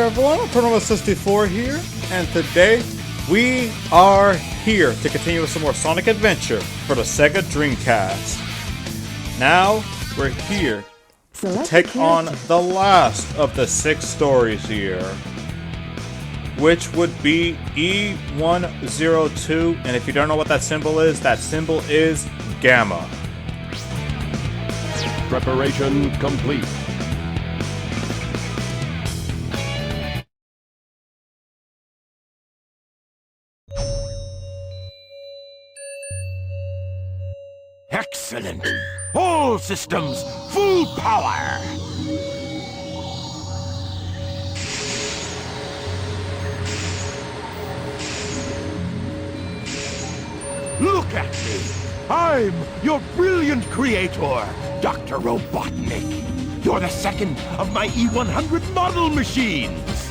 everyone, Turtle64 here, and today we are here to continue with some more Sonic Adventure for the Sega Dreamcast. Now, we're here to take on the last of the 6 stories here, which would be E-102, and if you don't know what that symbol is Gamma. Preparation complete. Excellent! All systems, full power! Look at me! I'm your brilliant creator, Dr. Robotnik. You're the second of my E-100 model machines!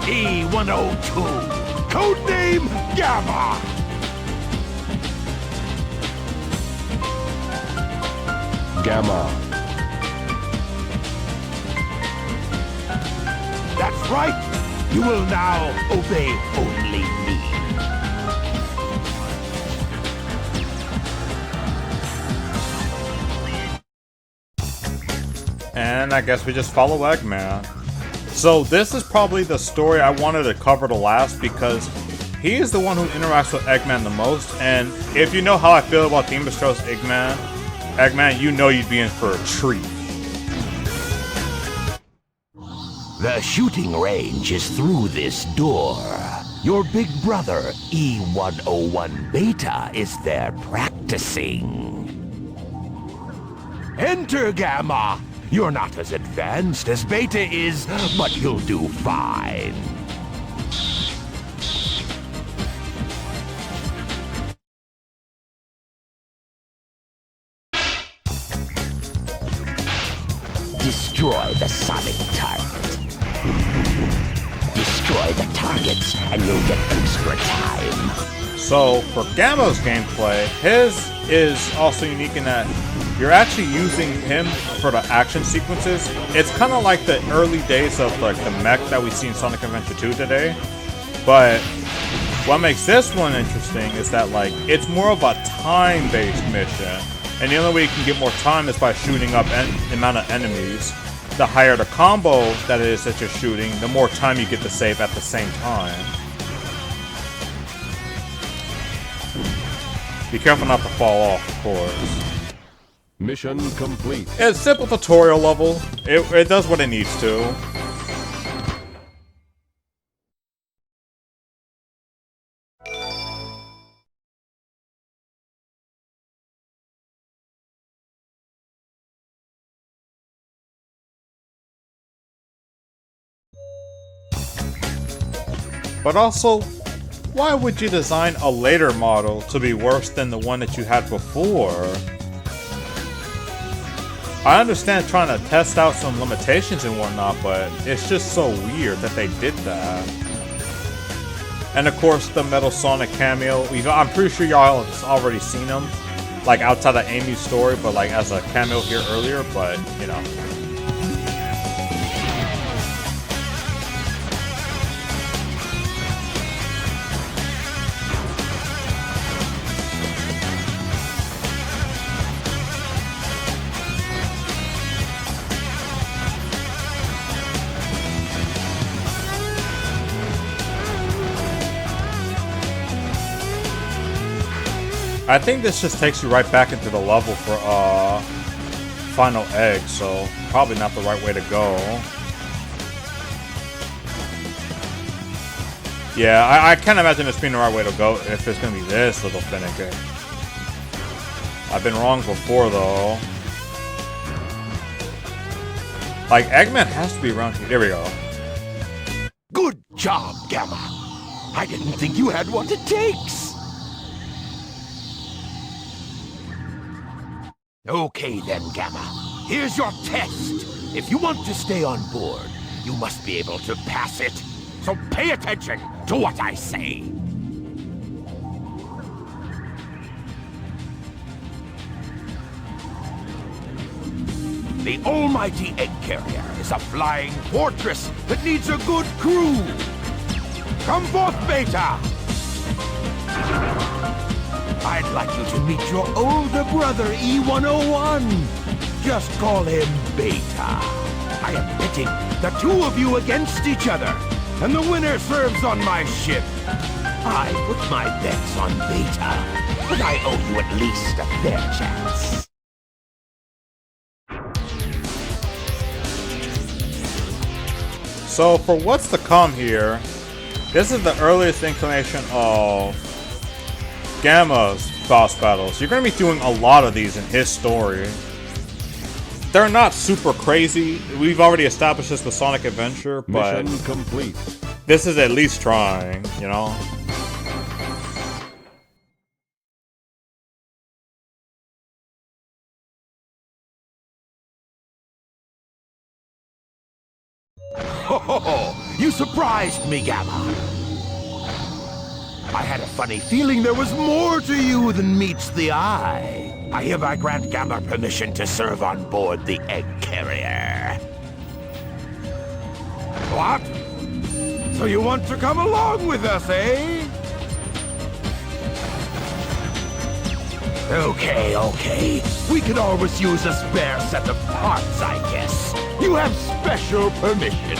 E-102! Codename Gamma! Gamma. That's right! You will now obey only me. And I guess we just follow Eggman. So this is probably the story I wanted to cover the last because he is the one who interacts with Eggman the most, and if you know how I feel about Team Astro's Eggman, you know you'd be in for a treat. The shooting range is through this door. Your big brother, E-101 Beta, is there practicing. Enter, Gamma! You're not as advanced as Beta is, but you'll do fine. Destroy the Sonic target. Destroy the targets, and you'll get extra time. So, for Gamma's gameplay, his is also unique in that you're actually using him for the action sequences. It's kind of like the early days of like the mech that we see in Sonic Adventure 2 today. But what makes this one interesting is that like it's more of a time-based mission. And the only way you can get more time is by shooting up the amount of enemies. The higher the combo that it is that you're shooting, the more time you get to save at the same time. Be careful not to fall off, of course. Mission complete. It's simple tutorial level. It does what it needs to. But also, why would you design a later model to be worse than the one that you had before? I understand trying to test out some limitations and whatnot, but it's just so weird that they did that. And of course, the Metal Sonic cameo. I'm pretty sure y'all have already seen him, like outside of Amy's story, but like as a cameo here earlier. But you know. I think this just takes you right back into the level for Final Egg, so probably not the right way to go. Yeah, I can't imagine this being the right way to go if it's gonna be this little finicky. I've been wrong before though. Like Eggman has to be around here. There we go. Good job, Gamma. I didn't think you had what it takes. Okay then, Gamma. Here's your test. If you want to stay on board, you must be able to pass it. So pay attention to what I say. The almighty egg carrier is a flying fortress that needs a good crew. Come forth, Beta! I'd like you to meet your older brother, E-101. Just call him Beta. I am pitting the two of you against each other, and the winner serves on my ship. I put my bets on Beta, but I owe you at least a fair chance. So for what's to come here, this is the earliest inclination of Gamma's boss battles. You're going to be doing a lot of these in his story. They're not super crazy. We've already established this with Sonic Adventure, but Mission complete. this is at least trying, you know? Ho ho ho! You surprised me, Gamma! I had a funny feeling there was more to you than meets the eye. I hereby grant Gamma permission to serve on board the egg carrier. What? So you want to come along with us, eh? Okay. We could always use a spare set of parts, I guess. You have special permission.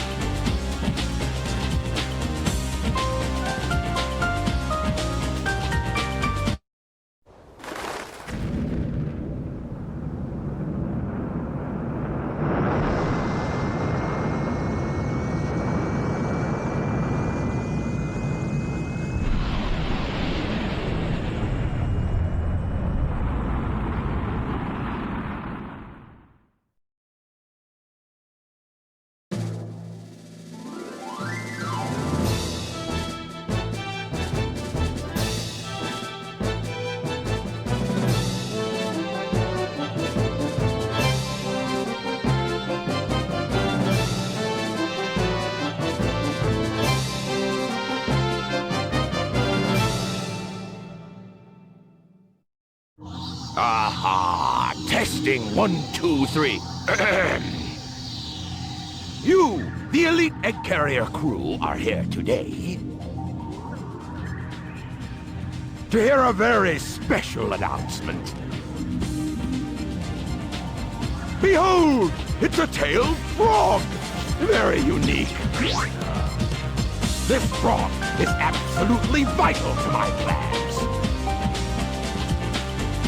Aha! Testing 1, 2, 3. You, the elite egg carrier crew, are here today to hear a very special announcement. Behold! It's a tailed frog! Very unique. This frog is absolutely vital to my plans.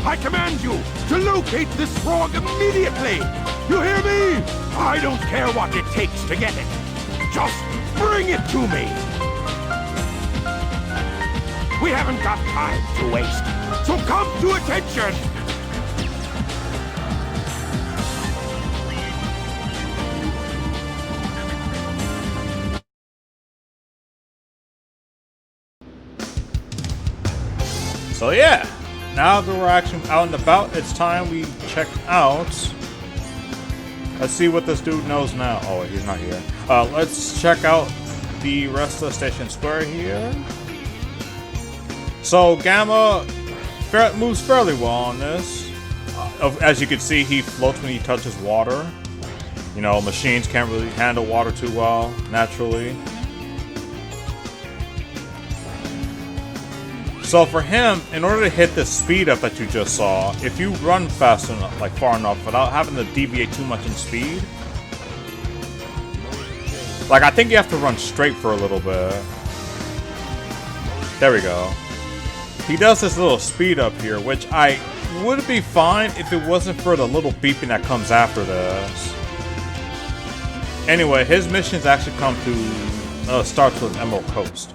I command you to locate this frog immediately! You hear me? I don't care what it takes to get it. Just bring it to me! We haven't got time to waste, so come to attention! So yeah, now that we're actually out and about, it's time we check out. Let's see what this dude knows now. Oh, he's not here. Let's check out the rest of Station Square here. So Gamma moves fairly well on this. As you can see, he floats when he touches water. You know, machines can't really handle water too well, naturally. So for him, in order to hit the speed up that you just saw, if you run fast enough, like far enough, without having to deviate too much in speed, like I think you have to run straight for a little bit. There we go. He does this little speed up here, which I would be fine if it wasn't for the little beeping that comes after this. Anyway, his missions actually come to starts with Emerald Coast.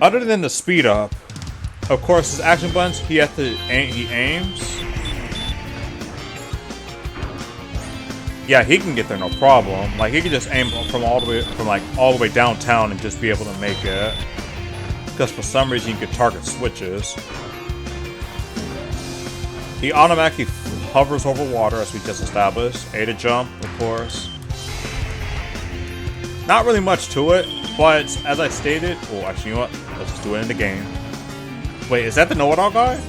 Other than the speed up, of course, his action buttons, he aims. Yeah, he can get there no problem. Like he can just aim from all the way downtown and just be able to make it. Because for some reason you can target switches. He automatically hovers over water, as we just established. A to jump, of course. Not really much to it. But, as I stated... Oh, actually, you know what? Let's just do it in the game. Wait, is that the know-it-all guy?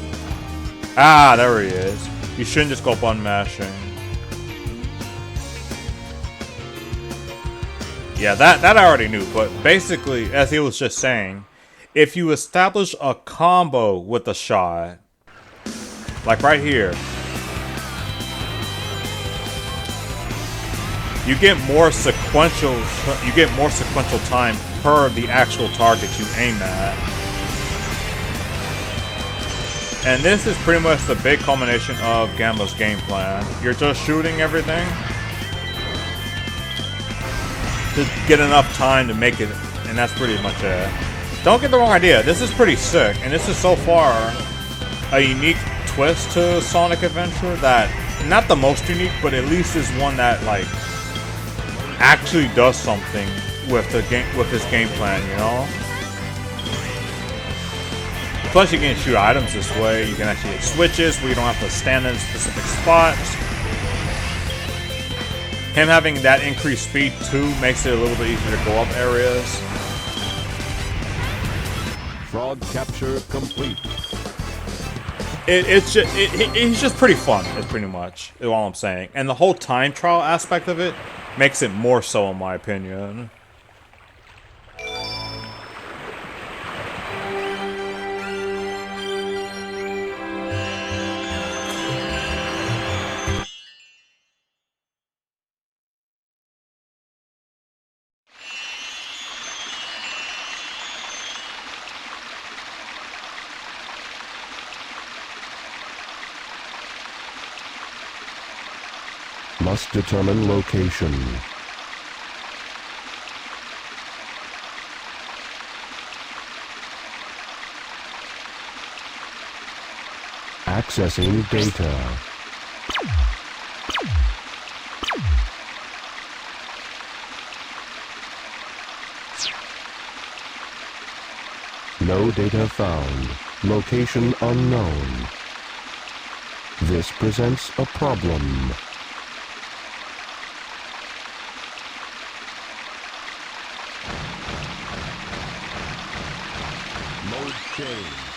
Ah, there he is. You shouldn't just go button mashing. Yeah, that I already knew, but basically, as he was just saying, if you establish a combo with a shot, like right here, you get more sequential time per the actual target you aim at. And this is pretty much the big culmination of Gamma's game plan. You're just shooting everything to get enough time to make it, and that's pretty much it. Don't get the wrong idea, this is pretty sick, and this is so far a unique twist to Sonic Adventure that, not the most unique, but at least is one that like actually does something with the game, with his game plan, you know? Plus you can shoot items this way, you can actually hit switches where you don't have to stand in specific spots. Him having that increased speed too makes it a little bit easier to go up areas. Frog capture complete. He's just pretty fun, is pretty much all I'm saying. And the whole time trial aspect of it makes it more so, in my opinion. Must determine location. Accessing data. No data found. Location unknown. This presents a problem. Mode change.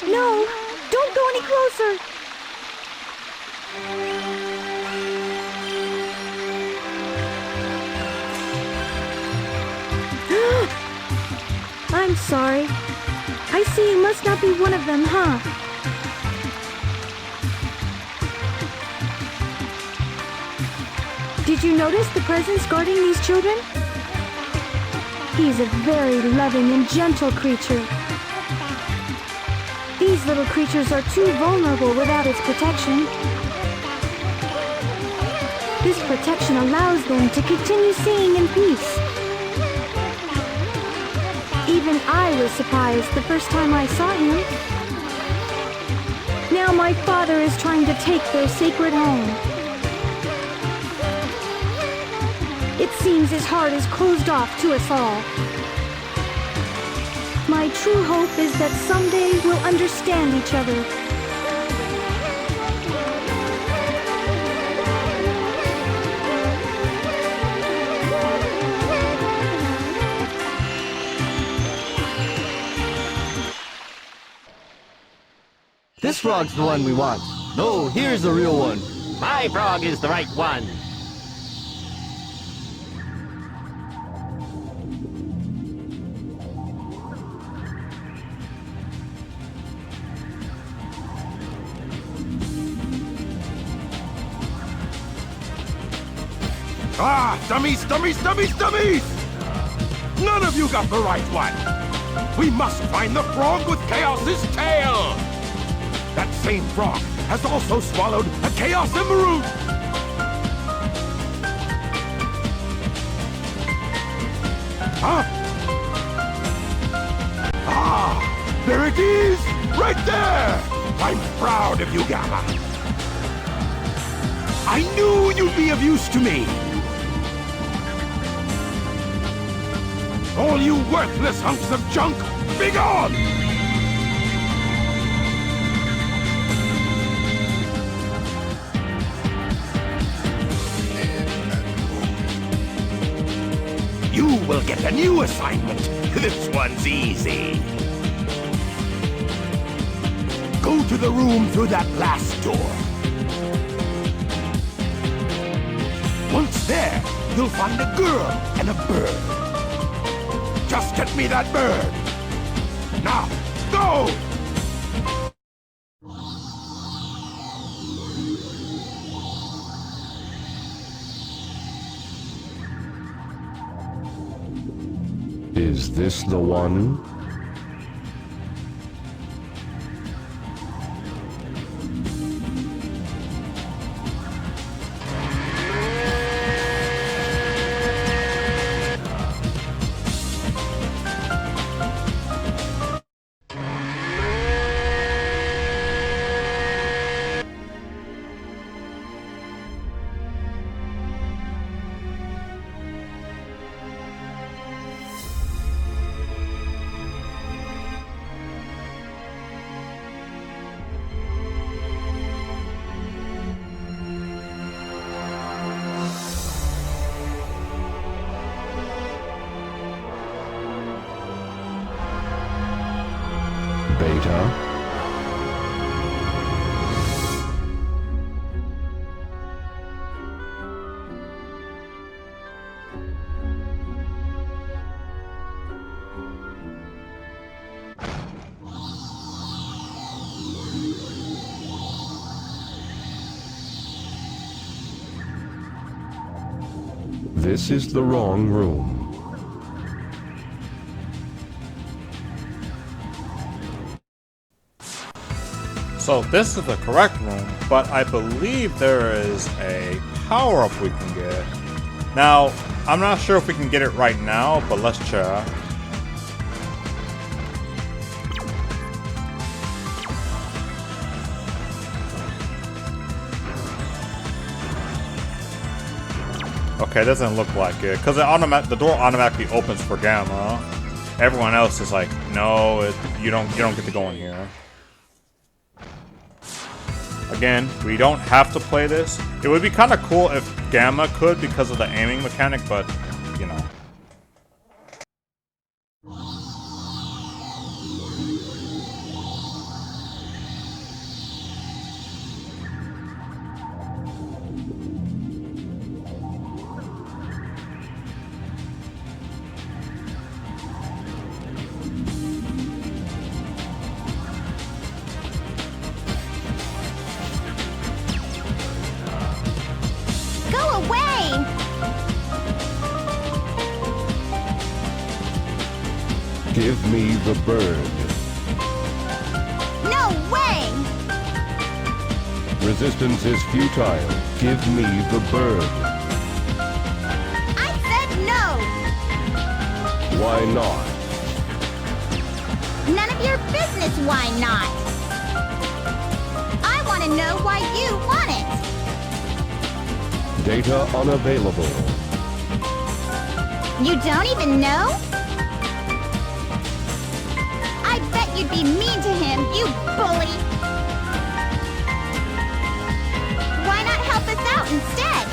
No! Don't go any closer! I'm sorry. I see you must not be one of them, huh? Did you notice the presence guarding these children? He's a very loving and gentle creature. These little creatures are too vulnerable without its protection. This protection allows them to continue seeing in peace. Even I was surprised the first time I saw him. Now my father is trying to take their sacred home. It seems his heart is closed off to us all. My true hope is that someday we'll understand each other. This frog's the one we want. No, here's the real one. My frog is the right one. Ah, dummies, dummies, dummies, dummies! None of you got the right one. We must find the frog with Chaos's tail. That same frog has also swallowed a Chaos Emerald. Huh? is right there! I'm proud of you, Gamma. I knew you'd be of use to me. All you worthless hunks of junk, be gone! You will get a new assignment. This one's easy. Go to the room through that last door. Once there, you'll find a girl and a bird. Just get me that bird. Now, go! Is this the one? Beta? This is the wrong room. So this is the correct room, but I believe there is a power-up we can get. Now, I'm not sure if we can get it right now, but let's check. Okay, it doesn't look like it, because the door automatically opens for Gamma. Everyone else is like, no, you don't get to go in here. Again, we don't have to play this. It would be kind of cool if Gamma could because of the aiming mechanic, but, you know. Give me the bird. No way! Resistance is futile. Give me the bird. I said no! Why not? None of your business, why not? I want to know why you want it! Data unavailable. You don't even know? I bet you'd be mean to him, you bully! Why not help us out instead?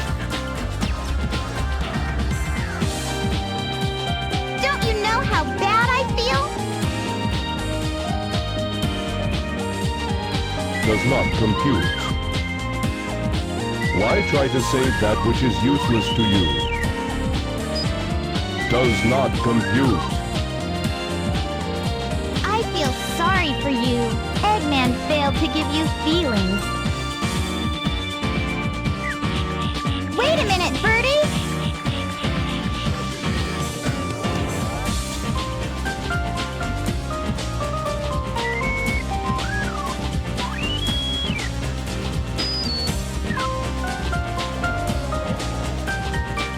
Don't you know how bad I feel? Does not compute. Why try to save that which is useless to you? Does not compute. I feel sorry for you. Eggman failed to give you feelings. Wait a minute, Birdie!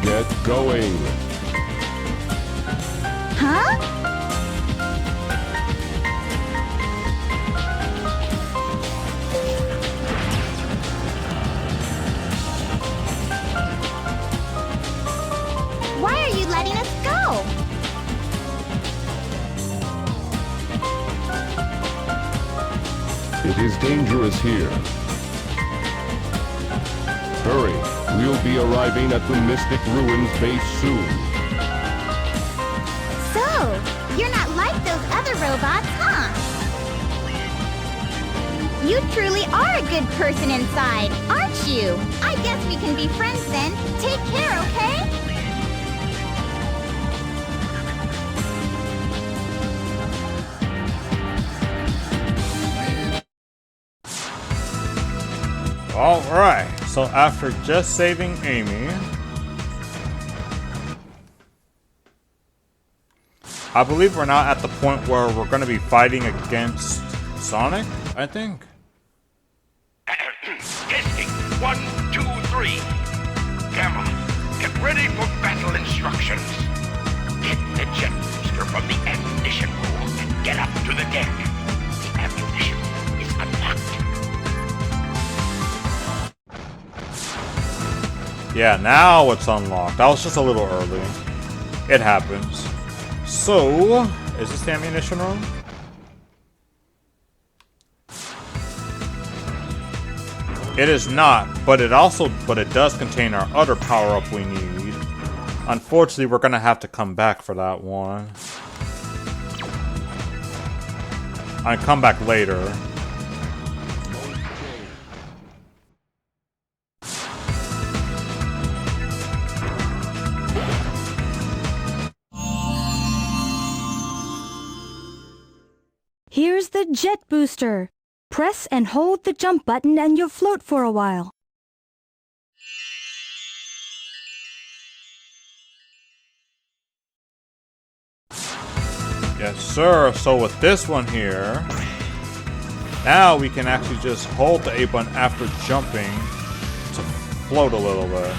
Get going. Huh? It is dangerous here. Hurry, we'll be arriving at the Mystic Ruins base soon. So, you're not like those other robots, huh? You truly are a good person inside, aren't you? I guess we can be friends then. Take care, okay? Alright, so after just saving Amy, I believe we're now at the point where we're going to be fighting against Sonic, I think. Testing. 1, 2, 3. Gamma, get ready for battle instructions. Get the jet booster from the ammunition room and get up to the deck. The ammunition room is unlocked. Yeah, now it's unlocked. I was just a little early. It happens. So, is this the ammunition room? It is not, but it does contain our other power-up we need. Unfortunately, we're gonna have to come back for that one. I come back later. Here's the jet booster. Press and hold the jump button and you'll float for a while. Yes, sir. So with this one here, now we can actually just hold the A button after jumping to float a little bit.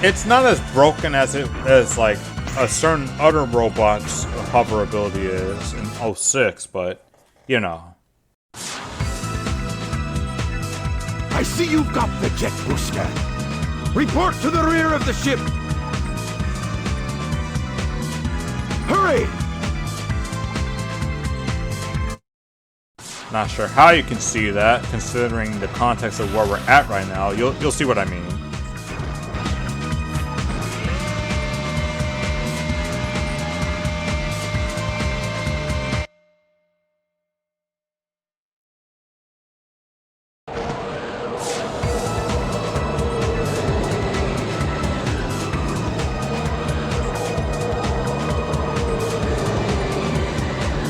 It's not as broken as like a certain other robot's hover ability is in 06, but you know. I see you've got the jet booster. Report to the rear of the ship. Hurry! Not sure how you can see that, considering the context of where we're at right now. You'll see what I mean.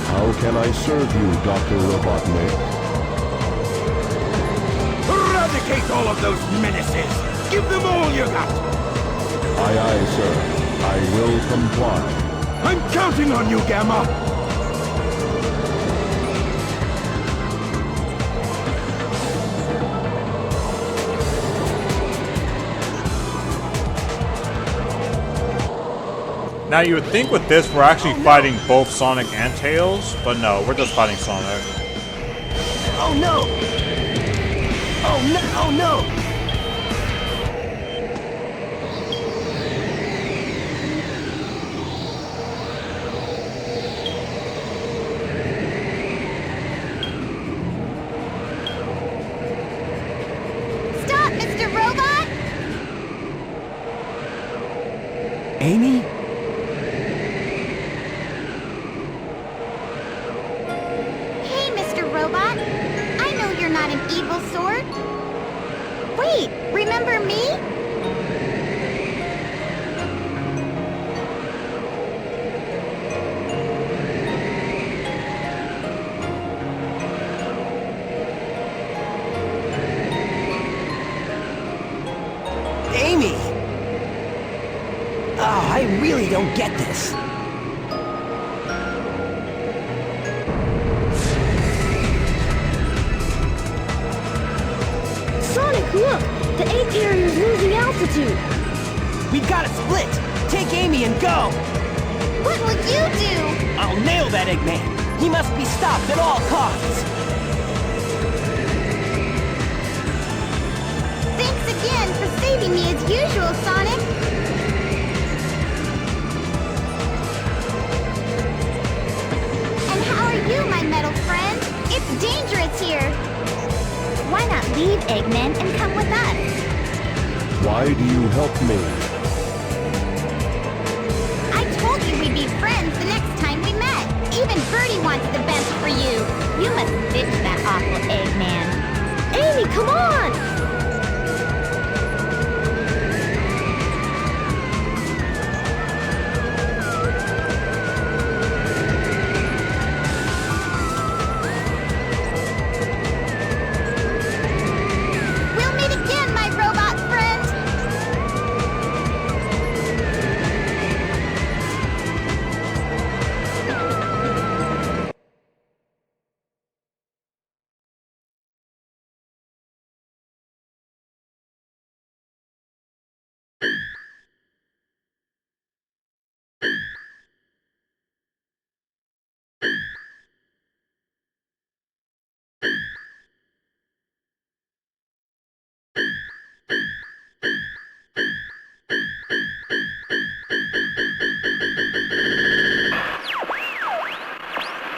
How can I serve you, Dr. Robotnik? Eradicate all of those menaces! Give them all you got! Aye, aye, sir. I will comply. I'm counting on you, Gamma! Now you would think with this we're actually fighting both Sonic and Tails, but no, we're just fighting Sonic. Oh no! Oh no! Oh no! Stop, Mr. Robot! Amy? Hey, Mr. Robot. I know you're not an evil sort. Wait, remember me? Amy! Oh, I really don't get this. Sonic, look! The A carrier's losing altitude. We've got to split. Take Amy and go. What will you do? I'll nail that Eggman. He must be stopped at all costs. Thanks again for saving me as usual, Sonic. It's dangerous here. Why not leave, Eggman, and come with us? Why do you help me? I told you we'd be friends the next time we met. Even Birdie wants the best for you. You must ditch that awful Eggman. Amy, come on! We'll meet again, my robot friend!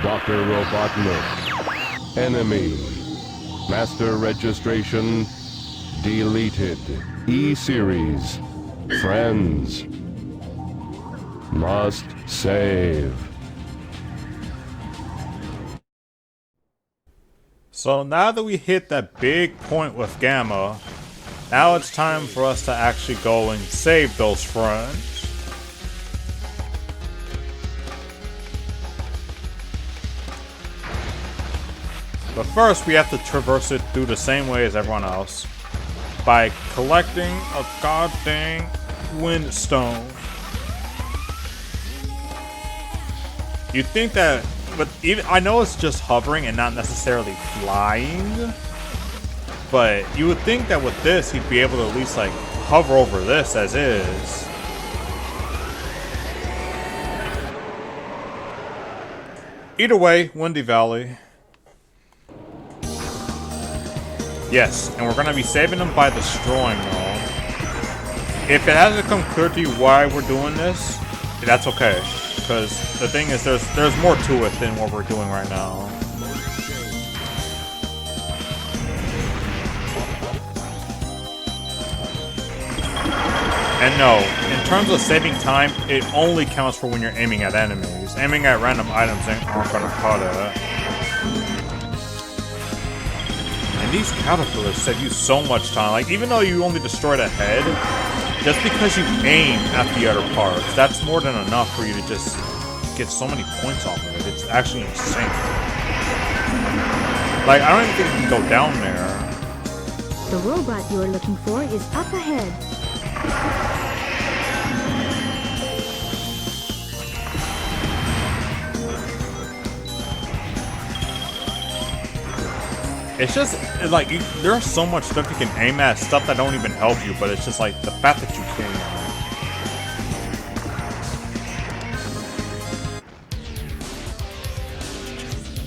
Dr. Robotnik. Enemy. Master registration deleted. E-Series. Friends. Must save. So now that we hit that big point with Gamma, now it's time for us to actually go and save those friends. But first, we have to traverse it through the same way as everyone else, by collecting a goddamn windstone. You'd think that, but even I know it's just hovering and not necessarily flying, but you would think that with this, he'd be able to at least like hover over this as is. Either way, Windy Valley. Yes, and we're gonna be saving them by destroying them. If it hasn't come clear to you why we're doing this, that's okay. Because the thing is, there's more to it than what we're doing right now. And no, in terms of saving time, it only counts for when you're aiming at enemies. Aiming at random items aren't gonna cut it. And these caterpillars save you so much time. Like, even though you only destroyed a head, just because you aim at the other parts, that's more than enough for you to just get so many points off of it. It's actually insane. Like, I don't even think you can go down there. The robot you are looking for is up ahead. It's just, like, there's so much stuff you can aim at, stuff that don't even help you, but it's just, like, the fact that you can.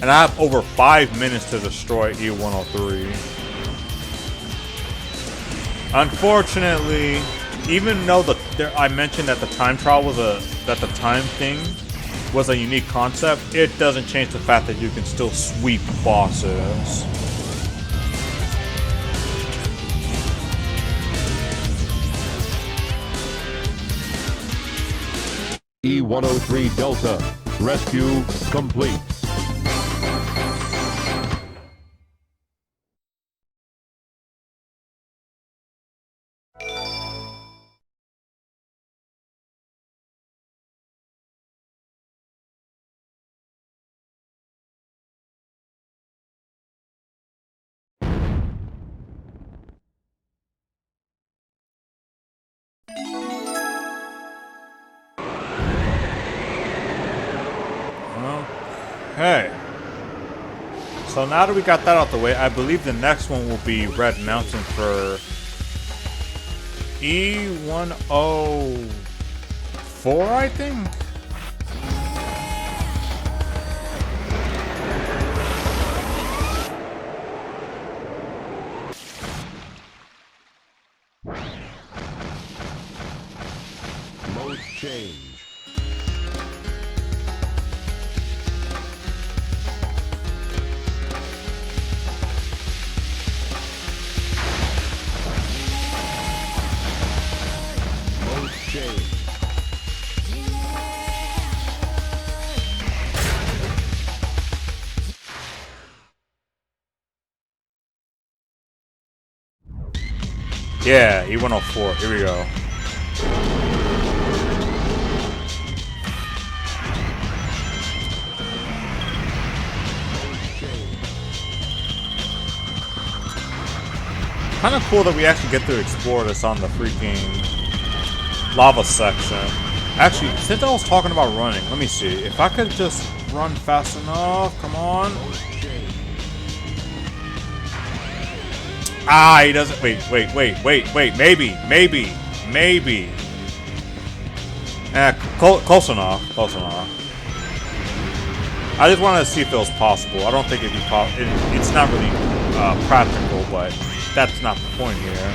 And I have over 5 minutes to destroy E-102. Unfortunately, even though I mentioned that the time trial was that the time thing was a unique concept, it doesn't change the fact that you can still sweep bosses. E-103 Delta. Rescue complete. Okay. So now that we got that out the way, I believe the next one will be Red Mountain for E-104, I think? Mode change. Yeah, E-104. Here we go. Kind of cool that we actually get to explore this on the freaking lava section. Actually, since I was talking about running, let me see. If I could just run fast enough. Come on. Ah, he doesn't. Wait. Maybe. Close enough. I just wanted to see if it was possible. I don't think it'd be possible. It's not really practical, but that's not the point here.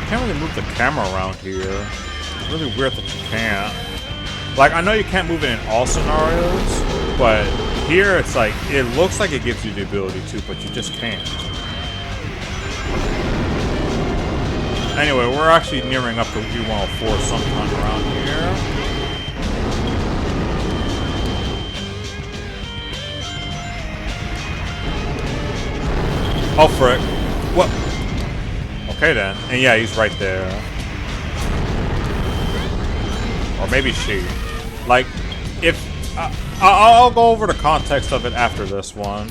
Can't really move the camera around here. It's really weird that you can't. Like, I know you can't move it in all scenarios, but here it's like, it looks like it gives you the ability to, but you just can't. Anyway, we're actually nearing up to E-104 sometime around here. Oh, frick. What? Okay then. And yeah, he's right there. Or maybe she. Like, if... I'll go over the context of it after this one.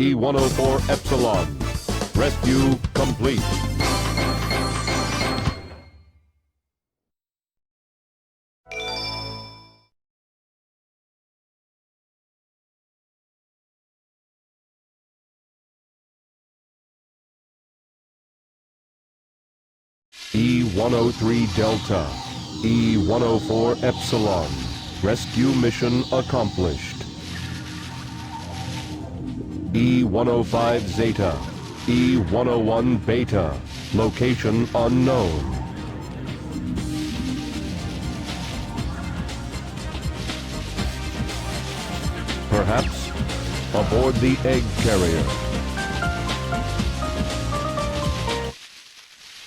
E-104 Epsilon. Rescue complete. E-103 Delta. E-104 Epsilon. Rescue mission accomplished. E-105 Zeta. E-101 Beta. Location unknown. Perhaps aboard the egg carrier.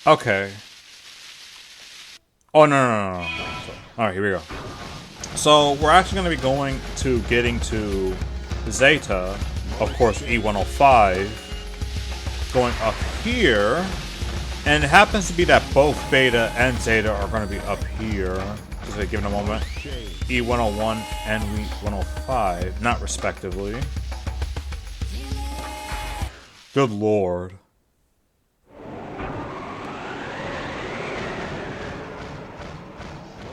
Okay. Oh, no. Alright, here we go. So, we're actually going to be getting to Zeta. Of course, E-105, going up here, and it happens to be that both Beta and Zeta are going to be up here. Just give it a moment. E-101 and E-105, not respectively. Good lord.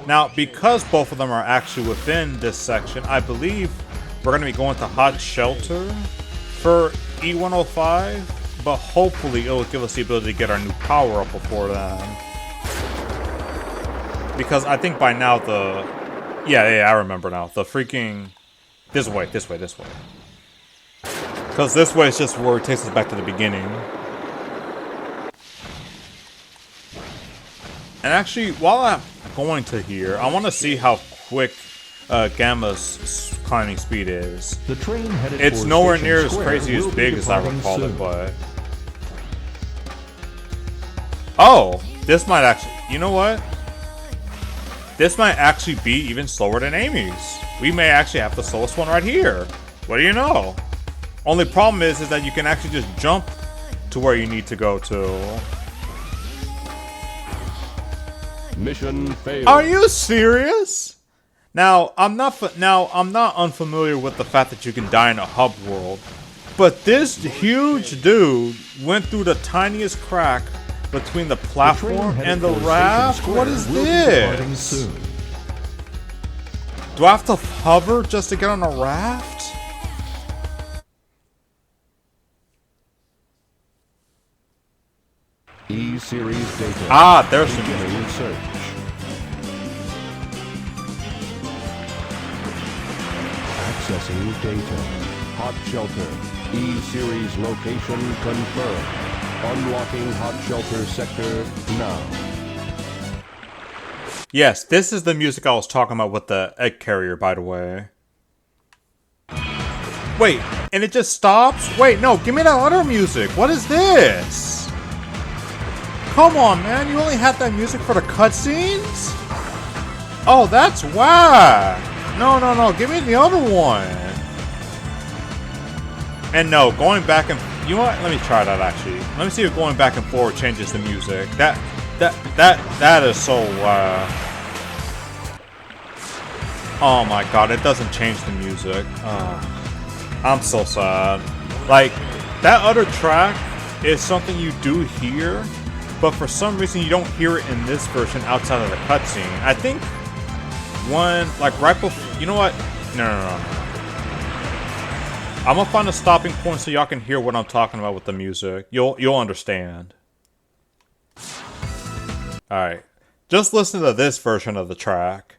Now, because both of them are actually within this section, I believe we're going to be going to Hot Shelter for E-105, but hopefully it'll give us the ability to get our new power up before then. Because I think by now the... Yeah, I remember now. The freaking... This way. Because this way is just where it takes us back to the beginning. And actually, while I'm going to here, I want to see how quick Gamma's climbing speed is. The train headed it's for nowhere Station near as Square crazy as will be big as I departing recall soon. it, but... Oh! This might actually... You know what? This might actually be even slower than Amy's. We may actually have the slowest one right here. What do you know? Only problem is that you can actually just jump to where you need to go to. Mission failed. Are you serious? Now, I'm not unfamiliar with the fact that you can die in a hub world, but this huge dude went through the tiniest crack between the platform and the raft? What is this? Do I have to hover just to get on a raft? E-Series data. Ah, there's some Beginning music. search. Accessing data. Hot shelter. E-Series location confirmed. Unlocking hot shelter sector now. Yes, this is the music I was talking about with the egg carrier, by the way. Wait, and it just stops? Wait, no, give me that other music. What is this? Come on, man. You only have that music for the cutscenes? Oh, that's whack. No, no, no. Give me the other one. And no, going back and... You know what? Let me try that, actually. Let me see if going back and forward changes the music. That is so, Oh my god, it doesn't change the music. Oh, I'm so sad. Like, that other track is something you do hear, but for some reason you don't hear it in this version outside of the cutscene. I think one, like right before... You know what? No. I'm gonna find a stopping point so y'all can hear what I'm talking about with the music. You'll understand. Alright. Just listen to this version of the track.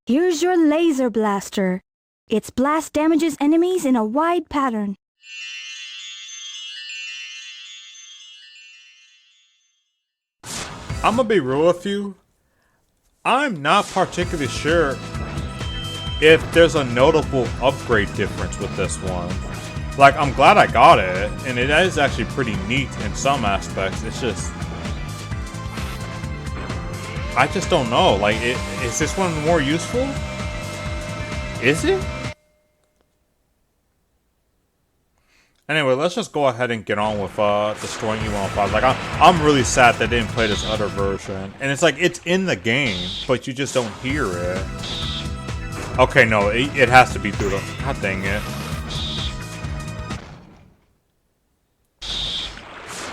Here's your laser blaster. Its blast damages enemies in a wide pattern. I'm gonna be real with you. I'm not particularly sure if there's a notable upgrade difference with this one. Like, I'm glad I got it, and it is actually pretty neat in some aspects. It's just... I just don't know. Like, is this one more useful? Is it? Anyway, let's just go ahead and get on with destroying E-105. Like, I'm really sad that I didn't play this other version. And it's like, it's in the game, but you just don't hear it. Okay, no, it has to be through the... God dang it.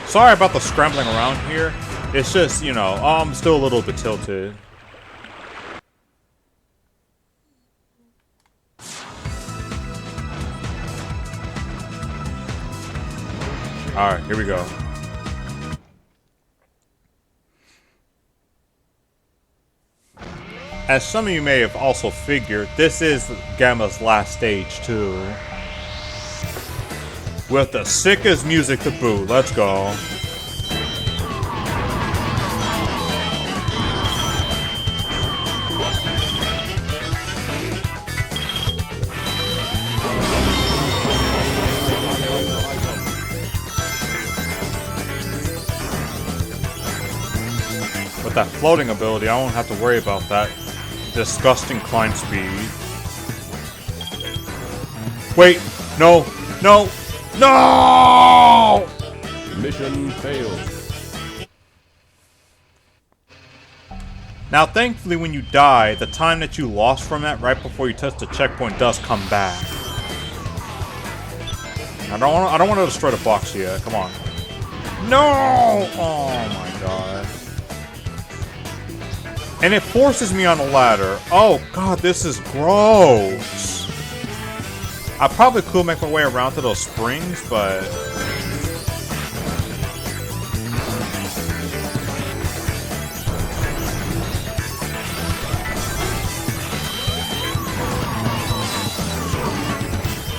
Sorry about the scrambling around here. It's just, you know, I'm still a little bit tilted. Alright, here we go. As some of you may have also figured, this is Gamma's last stage too. With the sickest music to boot. Let's go. With that floating ability, I won't have to worry about that disgusting climb speed. Wait, no, no, no! Mission failed. Now, thankfully, when you die, the time that you lost from that right before you touch the checkpoint does come back. I don't want to destroy the box yet. Come on. No! Oh my god. And it forces me on a ladder. Oh god, this is gross. I probably could make my way around to those springs, but...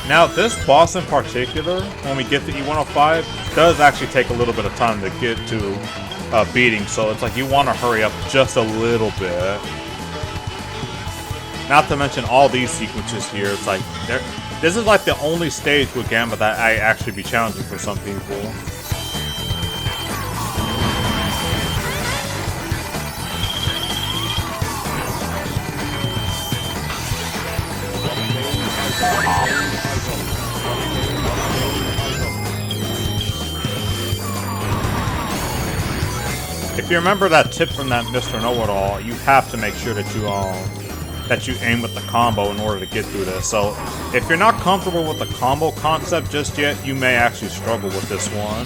Now, this boss in particular, when we get to E-105, does actually take a little bit of time to get to beating, so it's like you want to hurry up just a little bit. Not to mention all these sequences here, it's like, this is like the only stage with Gamma that I actually be challenging for some people. If you remember that tip from that Mr. Know-It-All, you have to make sure that you aim with the combo in order to get through this. So, if you're not comfortable with the combo concept just yet, you may actually struggle with this one.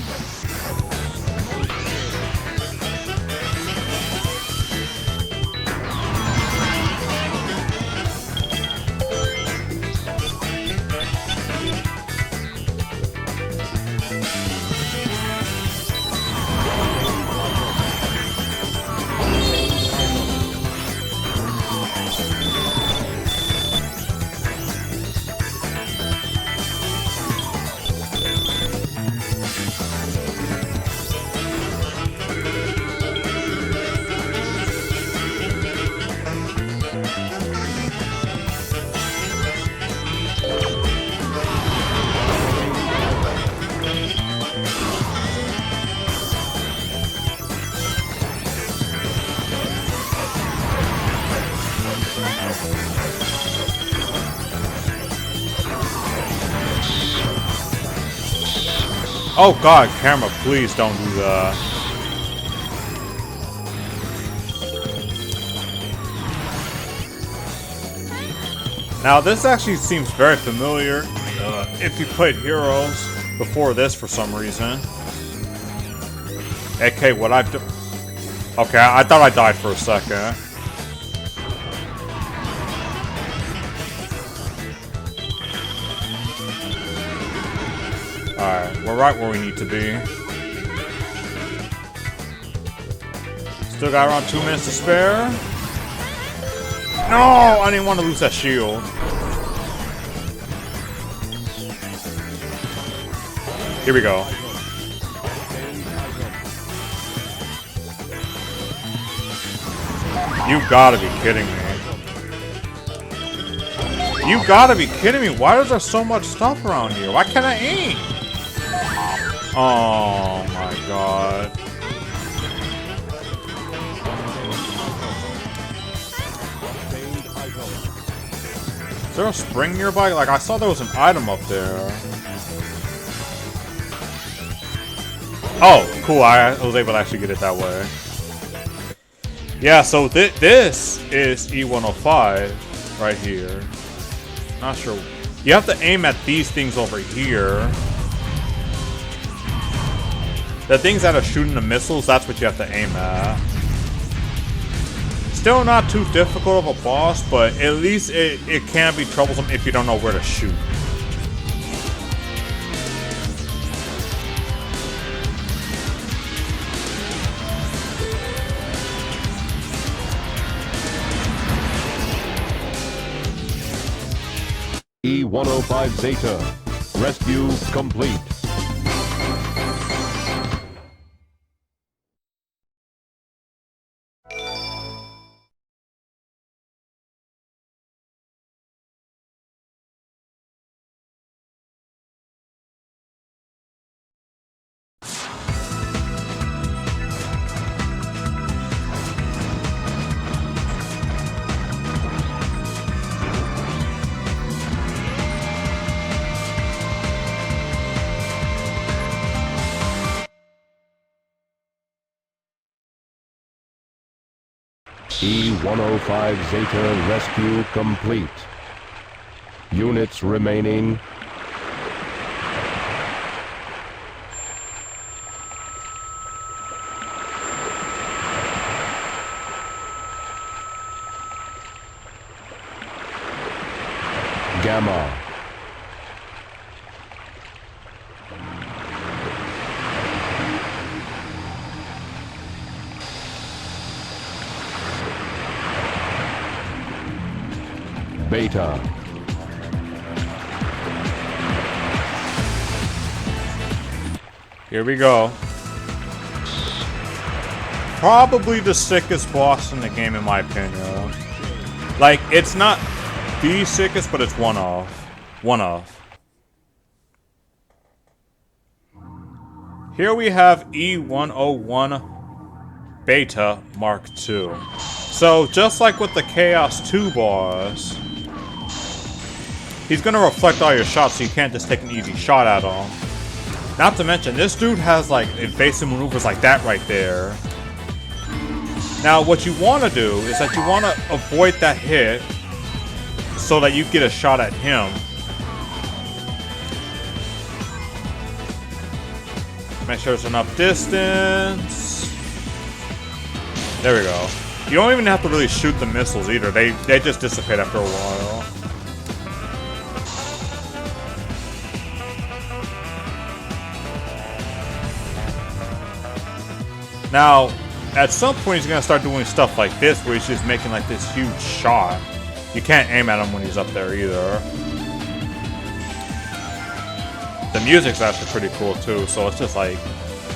Oh god, camera, please don't do that. Now this actually seems very familiar if you played Heroes before this for some reason. Okay, what I've done... Okay, I thought I died for a second. Alright, we're right where we need to be. Still got around 2 minutes to spare. No! I didn't want to lose that shield. Here we go. You gotta be kidding me. You gotta be kidding me. Why is there so much stuff around here? Why can't I aim? Oh my god. Is there a spring nearby? Like, I saw there was an item up there. Oh, cool. I was able to actually get it that way. Yeah, so this is E-105 right here. Not sure. You have to aim at these things over here. The things that are shooting the missiles, that's what you have to aim at. Still not too difficult of a boss, but at least it can be troublesome if you don't know where to shoot. E-105 Zeta. Rescue complete. E-105 Zeta rescue complete. Units remaining. Gamma. Beta. Here we go. Probably the sickest boss in the game, in my opinion. Like, it's not the sickest, but it's one of. One of. Here we have E-101 Beta Mark II. So, just like with the Chaos 2 boss, he's gonna reflect all your shots, so you can't just take an easy shot at him. Not to mention, this dude has like evasive maneuvers like that right there. Now, what you want to do is that you want to avoid that hit so that you get a shot at him. Make sure it's enough distance. There we go. You don't even have to really shoot the missiles either. They just dissipate after a while. Now, at some point he's gonna start doing stuff like this where he's just making like this huge shot. You can't aim at him when he's up there either. The music's actually pretty cool too, so it's just like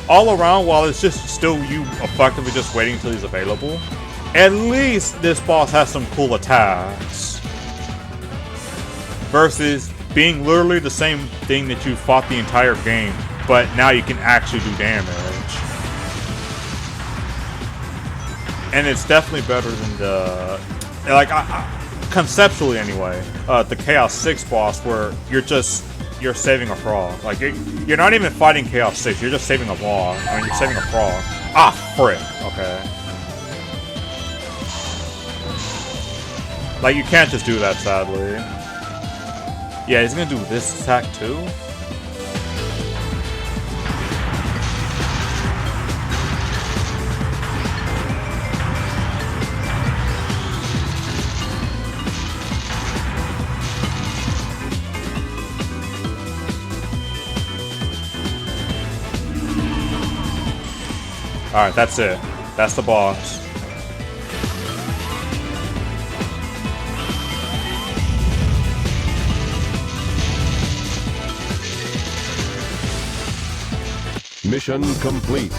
all around, while it's just still you effectively just waiting until he's available, at least this boss has some cool attacks. Versus being literally the same thing that you fought the entire game, but now you can actually do damage. And it's definitely better than the, like, conceptually anyway, the Chaos 6 boss where you're saving a frog. Like, you're not even fighting Chaos 6, you're just saving a log. I mean, you're saving a frog. Ah, frick. Okay. Like, you can't just do that, sadly. Yeah, he's gonna do this attack too? Alright, that's it. That's the boss. Mission complete.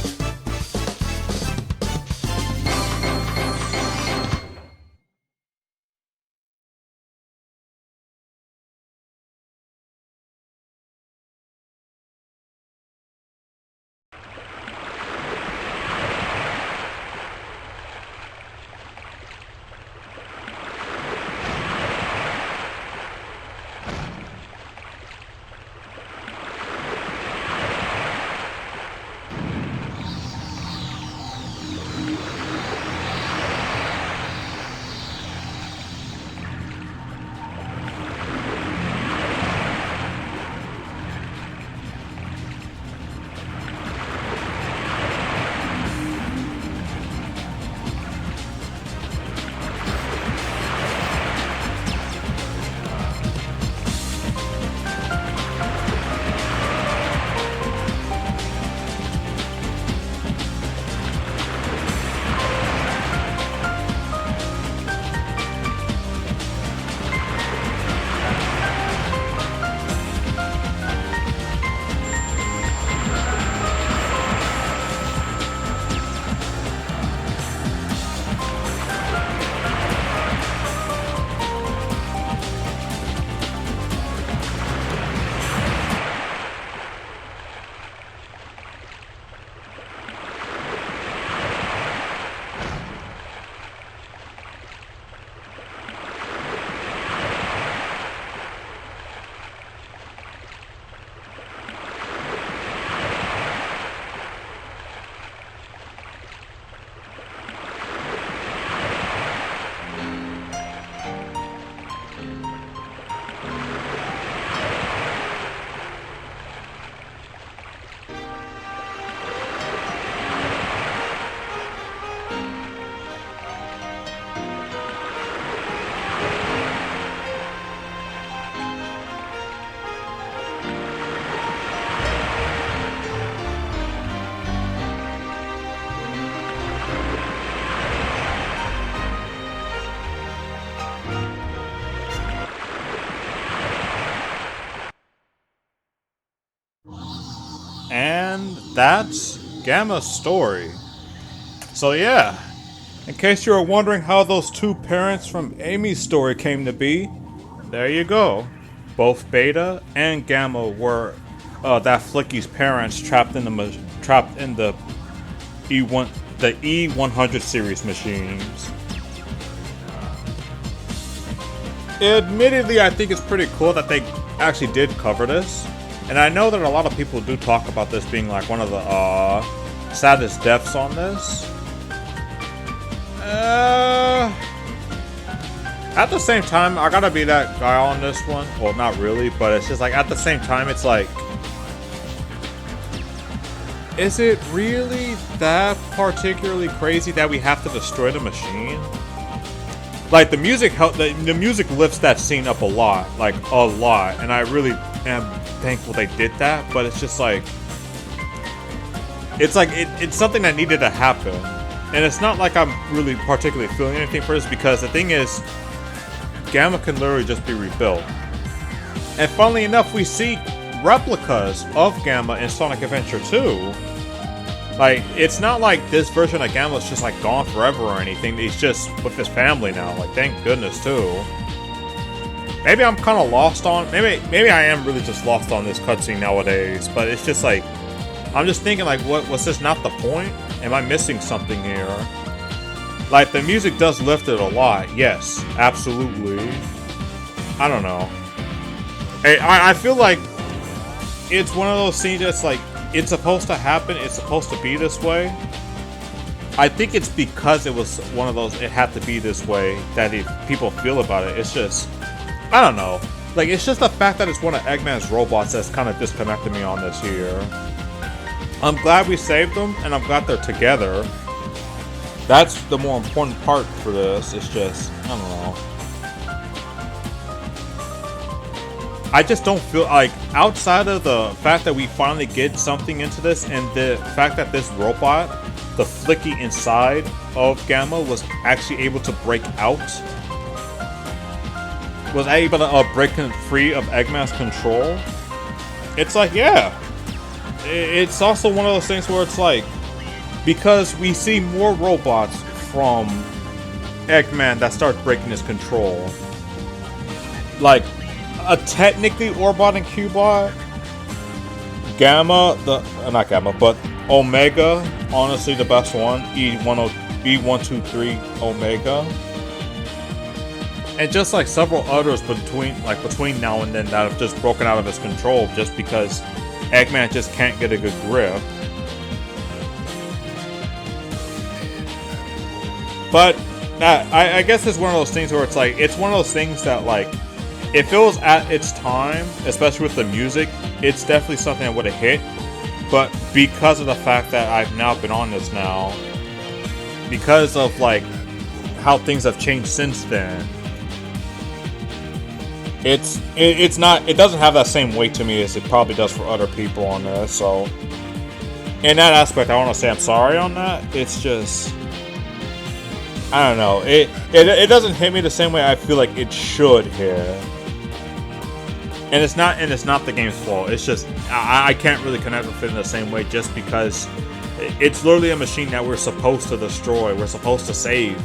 And that's Gamma's story. So yeah, in case you were wondering how those two parents from Amy's story came to be, there you go. Both Beta and Gamma were that Flicky's parents trapped in the E100 series machines. admittedly, I think it's pretty cool that they actually did cover this. And I know that a lot of people do talk about this being like one of the saddest deaths on this. At the same time, I gotta be that guy on this one. Well, not really, but it's just like at the same time, it's like, is it really that particularly crazy that we have to destroy the machine? Like, the music the music lifts that scene up a lot, like a lot, and I really am thankful they did that. But it's just like, it's something that needed to happen, and it's not like I'm really particularly feeling anything for this, because the thing is, Gamma can literally just be rebuilt. And funnily enough, we see replicas of Gamma in Sonic Adventure 2. Like, it's not like this version of Gamma is just like gone forever or anything. He's just with his family now. Like, thank goodness too. Maybe I'm kind of lost on. Maybe I am really just lost on this cutscene nowadays. But it's just like, I'm just thinking like, was this not the point? Am I missing something here? Like, the music does lift it a lot. Yes, absolutely. I don't know. I feel like it's one of those scenes that's like, it's supposed to happen, it's supposed to be this way. I think it's because it was one of those, it had to be this way, that people feel about it. It's just, I don't know. Like, it's just the fact that it's one of Eggman's robots that's kind of disconnected me on this here. I'm glad we saved them, and I'm glad they're together. That's the more important part for this. It's just, I don't know. I just don't feel like, outside of the fact that we finally get something into this, and the fact that this robot, the flicky inside of Gamma, was actually able to break out, was able to break free of Eggman's control. It's like, yeah, it's also one of those things where it's like, because we see more robots from Eggman that start breaking his control, like technically Orbot and Cubot, Gamma, not Gamma, but Omega, honestly the best one, E-123 Omega, and just like several others between now and then that have just broken out of his control just because Eggman just can't get a good grip. But I guess it's one of those things where it's like, it's one of those things that, like, if it was at its time, especially with the music, it's definitely something that would have hit. But because of the fact that I've now been on this now, because of like how things have changed since then, it doesn't have that same weight to me as it probably does for other people on this. So in that aspect, I want to say I'm sorry on that. It's just, I don't know. It doesn't hit me the same way I feel like it should hit. And it's not the game's fault. It's just I can't really connect with it in the same way just because it's literally a machine that we're supposed to destroy. We're supposed to save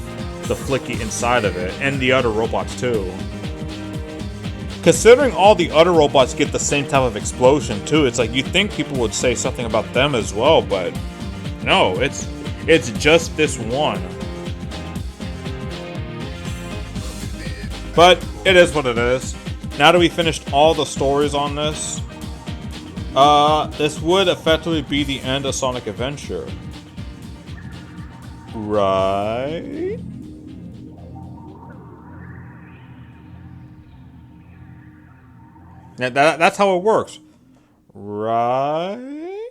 the flicky inside of it and the other robots too. Considering all the other robots get the same type of explosion too, it's like you'd think people would say something about them as well, but no, it's just this one. But it is what it is. Now that we finished all the stories on this, this would effectively be the end of Sonic Adventure. Right? Yeah, that's how it works. Right?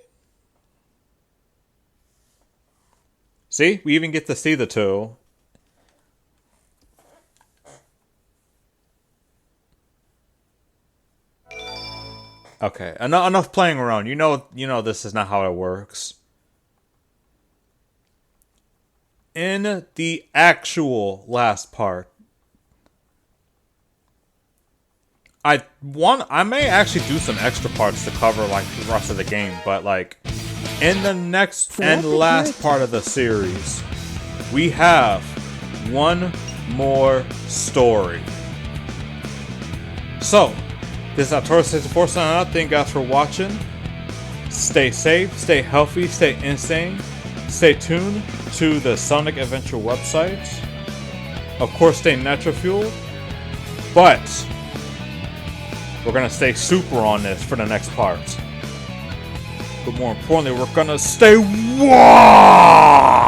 See? We even get to see the two. Okay, enough playing around. You know this is not how it works. In the actual last part, I may actually do some extra parts to cover like the rest of the game, but like in the next and last part of the series, we have one more story. So, this is Arturo64 signing out. Thank you guys for watching. Stay safe, stay healthy, stay insane. Stay tuned to the Sonic Adventure website. Of course, stay Nitro Fuel. But we're gonna stay super on this for the next part. But more importantly, we're gonna stay WOW!